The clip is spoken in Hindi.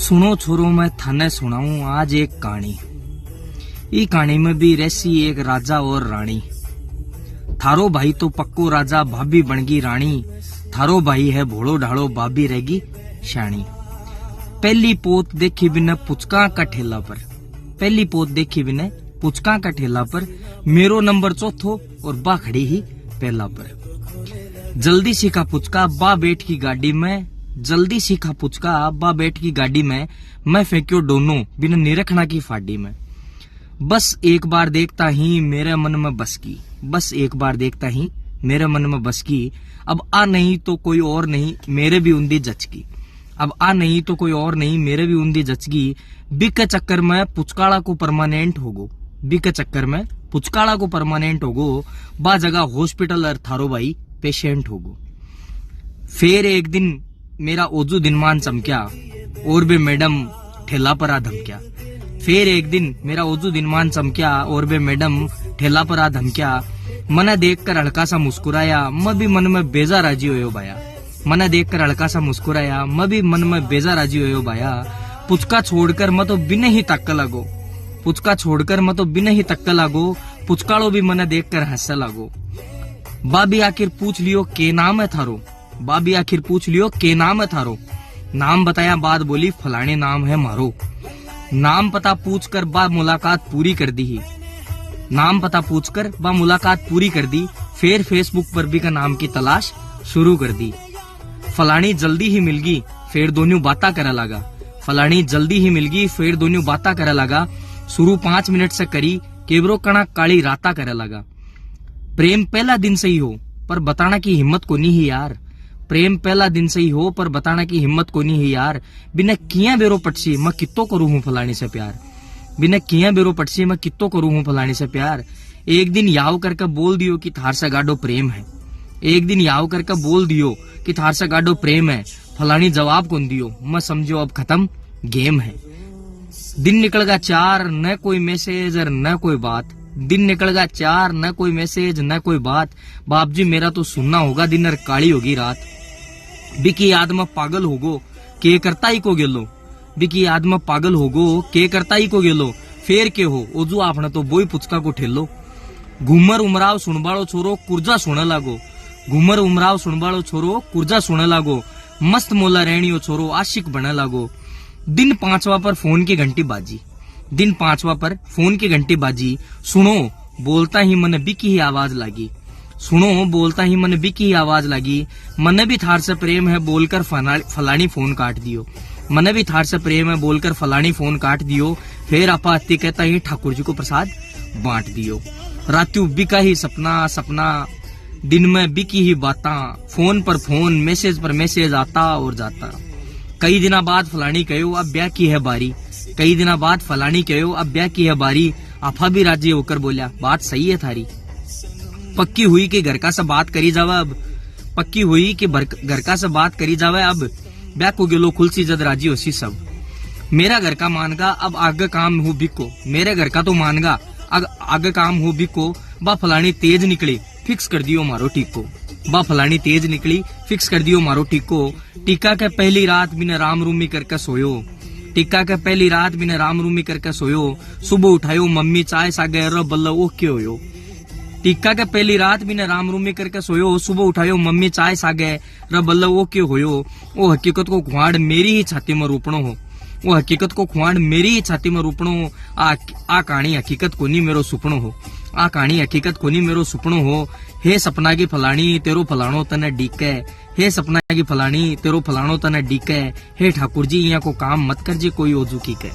सुनो छोरो मैं थाने सुनाऊं आज एक कहानी। ई कहानी में भी रहसी एक राजा और रानी। थारो भाई तो पक्को राजा, भाभी बनगी रानी। थारो भाई है भोड़ो ढाड़ो, भाभी रहेगी शानी। पहली पोत देखी बिना पुचका का ठेला पर, पहली पोत देखी बिना पुचका का ठेला पर, मेरो नंबर चौथो और बा खड़ी ही पहला पर। जल्दी सीखा पुचका बा बैठ की गाड़ी में, जल्दी सीखा पुचका बा बैठ की गाड़ी में, मैं फेंक्यो दोनों बिना निरखना की फाड़ी में। बस एक बार देखता ही मेरे मन में बस की, बस एक बार देखता ही मेरे मन में बस की। अब आ नहीं तो कोई और नहीं मेरे भी उन्दी जच की, अब आ नहीं तो कोई और नहीं मेरे भी उन्दी जच की। बिक के चक्कर में पुचकाड़ा को परमानेंट होगो, बिक के चक्कर में पुचकाड़ा को परमानेंट होगो, बा जगह हॉस्पिटल और थारो भाई पेशेंट होगो। फिर एक दिन मेरा ओजू दिनमान चमक्या और बे मैडम ठेला पर आ धमक्या। फिर एक दिन मेरा ओजू दिनमान चमक्या और बे मैडम ठेला पर आ धमक्या। मने देखकर हल्का सा मुस्कुराया, मैं भी मन में बेजा राजी होयो भाया। मने देखकर हल्का सा मुस्कुराया, मैं भी मन में बेजा राजी होयो भाया। पुचका छोड़कर मैं तो बिना ही तक्क लागो, पुचका छोड़कर मैं तो बिना ही तक्क लागो। पुचकाड़ो भी मने देखकर हंसने लागो। बाबी आखिर पूछ लियो के नाम है थारो, बाबी आखिर पूछ लियो के नाम है थारो। नाम बताया बाद बोली फलाने नाम है मारो। नाम पता पूछकर बा मुलाकात पूरी कर दी ही, नाम पता पूछकर बा मुलाकात पूरी कर दी। फिर फेसबुक पर भी का नाम की तलाश शुरू कर दी। फलानी जल्दी ही मिल गई फिर दोनों बाता करे लगा, फलानी जल्दी ही मिल गई फिर दोनों बाता करे लगा। शुरू 5 मिनट से करी केबरो कणा काली राता करे लगा। प्रेम पहला दिन से ही हो पर बताना की हिम्मत को नहीं ही यार, प्रेम पहला दिन से ही हो पर बताना की हिम्मत को नहीं ही यार। बिना किया बेरो पटसी मैं कितो करूं हूं फलानी से प्यार, बिना किया बेरो पटसी मैं कितो करूं हूं फलानी से प्यार। एक दिन याव करके बोल दियो कि थार से गाडो प्रेम है, एक दिन याव करके बोल दियो कि थार से गाडो प्रेम है। फलानी जवाब कौन दियो, मैं समझो अब खत्म गेम है। दिन निकल गया 4 न कोई मैसेज और न कोई बात, दिन निकल गया 4 न कोई मैसेज न कोई बात। बाप जी मेरा तो सुनना होगा दिन और काली होगी रात। बिकी याद में पागल होगो के करता ही को गेलो, बिकी याद में पागल होगो के करता ही को गेलो। फेर के हो ओजू आपने तो बोई पुचका को ठेलो। घूमर उमराव सुनबाड़ो छोरो कुर्जा सुने लागो, घूमर उमराव सुनबाड़ो छोरो कुर्जा सुने लागो। मस्त मोला रहनियो छोरो आशिक बने लागो। दिन 5वां पर फोन की घंटी बाजी, दिन 5वां पर फोन की घंटी बाजी। सुनो बोलता ही मन बिकी ही आवाज लागी, सुनो बोलता ही मन बिकी ही आवाज लागी। मन भी थार से प्रेम है बोलकर फलानी फोन काट दियो, मन भी थार से प्रेम है बोलकर फलानी फोन काट दियो। फिर आपा अति कहता ही ठाकुर जी को प्रसाद बांट दियो। रात्यु बिका ही सपना सपना, दिन में बिकी ही बाता, फोन पर फोन मैसेज पर मैसेज आता और जाता। कई दिना बाद फलानी कहो अब ब्याह की है बारी, कई दिना बाद फलानी कहो अब ब्याह की है बारी। आपा भी राजी होकर बोला बात सही है थारी। पक्की हुई कि घर का से बात करी जावे अब, पक्की हुई कि घर का से बात करी जावे अब। ब्याह को गेलो खुलसी जद राजी होसी सब। मेरा घर का मानगा अब आगे काम हो बिको, मेरे घर का तो मानगा आगे काम हो बिको। बा फलानी तेज निकली फिक्स कर दियो मारो टिको, बा फलानी तेज निकली फिक्स कर दियो मारो टिको। टीका के पहली रात बिना राम रूमी करके सोयो, टिक्का के पहली रात बिना राम रूमी करके सोयो। सुबह उठायो मम्मी चाय सागे रो बल्ला ओ क्यों होयो। टिक्का के पहली रात बिना राम रूमी करके सोयो। सुबह उठायो मम्मी चाय सागे रो बल्ला ओ क्यों होयो। वो हकीकत को खुआड़ मेरी ही छाती में रोपणो हो, वो हकीकत को खुआड़ मेरी ही छाती में रोपणो हो। आ कहानी हकीकत को नहीं मेरो सुपनो हो, आ कहानी हकीकत को नहीं मेरो सुपनो हो। हे सपना की फलानी तेरो फलाणो तने डीके, हे सपना की फलानी तेरो फलाणो तने डीके। हे ठाकुर जी यहाँ को काम मत कर जी कोई ओजू की के।